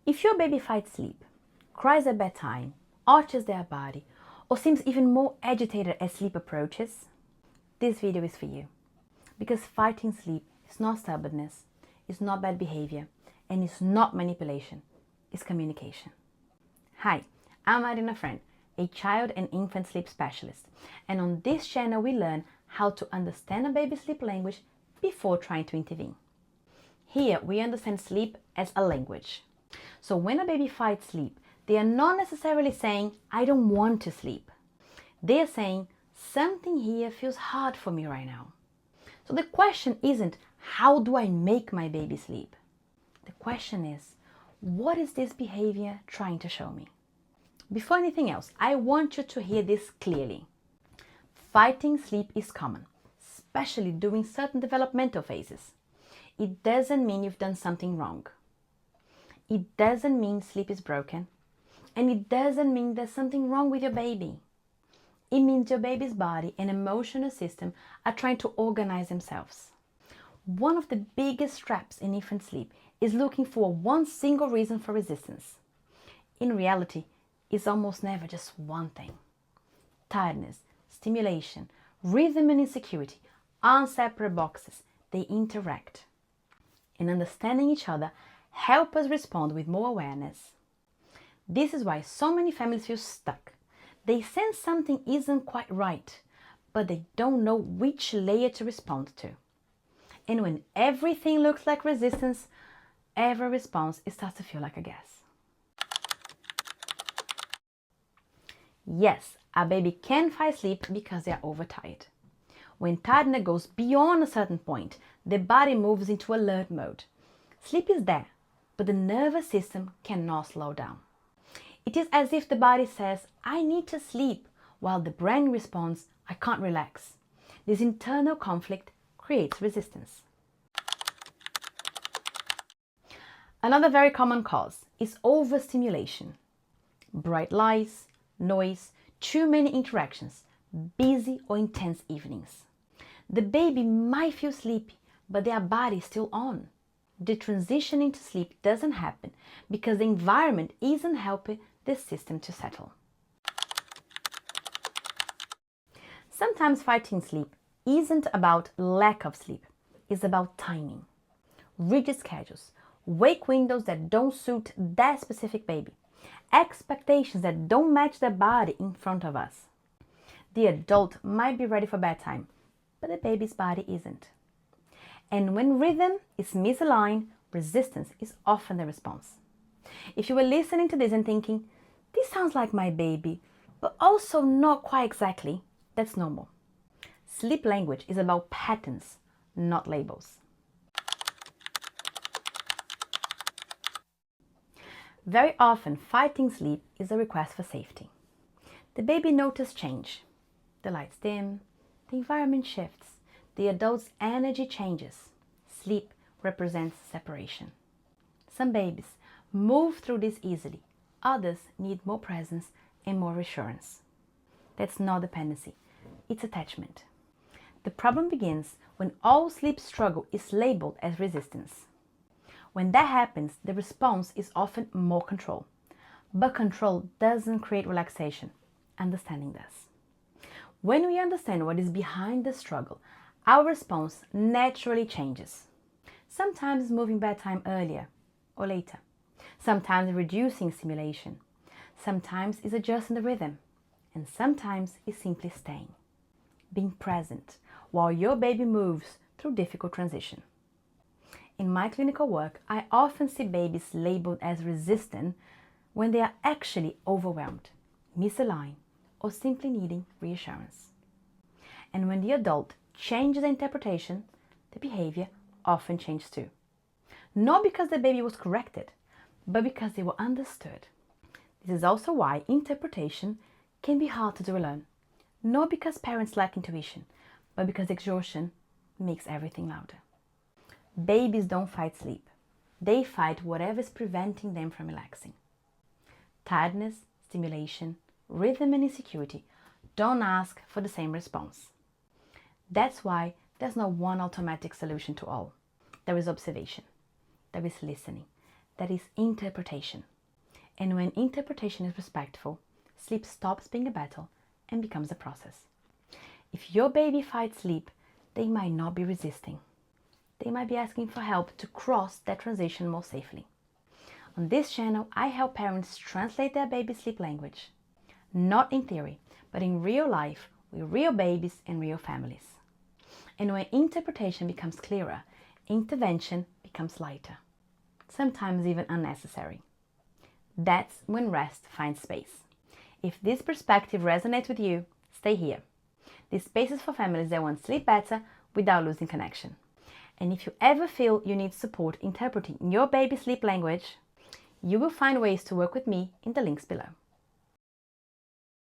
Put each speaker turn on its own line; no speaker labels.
If your baby fights sleep, cries at bedtime, arches their body, or seems even more agitated as sleep approaches, this video is for you. Because fighting sleep is not stubbornness, it's not bad behavior, and it's not manipulation, it's communication. Hi, I'm Marina Friend, a child and infant sleep specialist, and on this channel we learn how to understand a baby's sleep language before trying to intervene. Here we understand sleep as a language. So when a baby fights sleep, they are not necessarily saying, I don't want to sleep. They are saying, something here feels hard for me right now. So the question isn't, how do I make my baby sleep? The question is, what is this behavior trying to show me? Before anything else, I want you to hear this clearly. Fighting sleep is common, especially during certain developmental phases. It doesn't mean you've done something wrong. It doesn't mean sleep is broken. And it doesn't mean there's something wrong with your baby. It means your baby's body and emotional system are trying to organize themselves. One of the biggest traps in infant sleep is looking for one single reason for resistance. In reality, it's almost never just one thing. Tiredness, stimulation, rhythm and insecurity aren't separate boxes, they interact. And understanding each other help us respond with more awareness. This is why so many families feel stuck. They sense something isn't quite right, but they don't know which layer to respond to. And when everything looks like resistance, every response starts to feel like a guess. Yes, a baby can fight sleep because they are overtired. When tiredness goes beyond a certain point, the body moves into alert mode. Sleep is there, but the nervous system cannot slow down. It is as if the body says, I need to sleep, while the brain responds, I can't relax. This internal conflict creates resistance. Another very common cause is overstimulation. Bright lights, noise, too many interactions, busy or intense evenings. The baby might feel sleepy, but their body is still on. The transition into sleep doesn't happen because the environment isn't helping the system to settle. Sometimes fighting sleep isn't about lack of sleep, it's about timing. Rigid schedules, wake windows that don't suit that specific baby, expectations that don't match the body in front of us. The adult might be ready for bedtime, but the baby's body isn't. And when rhythm is misaligned, resistance is often the response. If you were listening to this and thinking, this sounds like my baby, but also not quite exactly, that's normal. Sleep language is about patterns, not labels. Very often, fighting sleep is a request for safety. The baby notices change. The lights dim, the environment shifts, the adult's energy changes. Sleep represents separation. Some babies move through this easily. Others need more presence and more reassurance. That's not dependency, it's attachment. The problem begins when all sleep struggle is labeled as resistance. When that happens, the response is often more control. But control doesn't create relaxation. Understanding does. When we understand what is behind the struggle, our response naturally changes. Sometimes moving bedtime earlier or later. Sometimes reducing stimulation. Sometimes it's adjusting the rhythm. And sometimes it's simply staying. Being present while your baby moves through difficult transition. In my clinical work, I often see babies labeled as resistant when they are actually overwhelmed, misaligned, or simply needing reassurance. And when the adult changes the interpretation, the behavior often changes too. Not because the baby was corrected, but because they were understood. This is also why interpretation can be hard to do alone. Not because parents lack intuition, but because exhaustion makes everything louder. Babies don't fight sleep. They fight whatever is preventing them from relaxing. Tiredness, stimulation, rhythm and insecurity don't ask for the same response. That's why there's no one automatic solution to all. There is observation. There is listening. that is interpretation. And when interpretation is respectful, sleep stops being a battle and becomes a process. If your baby fights sleep, they might not be resisting. They might be asking for help to cross that transition more safely. On this channel, I help parents translate their baby's sleep language, not in theory, but in real life with real babies and real families. And when interpretation becomes clearer, intervention becomes lighter, sometimes even unnecessary. That's when rest finds space. If this perspective resonates with you, stay here. This space is for families that want to sleep better without losing connection. And if you ever feel you need support interpreting your baby's sleep language, you will find ways to work with me in the links below.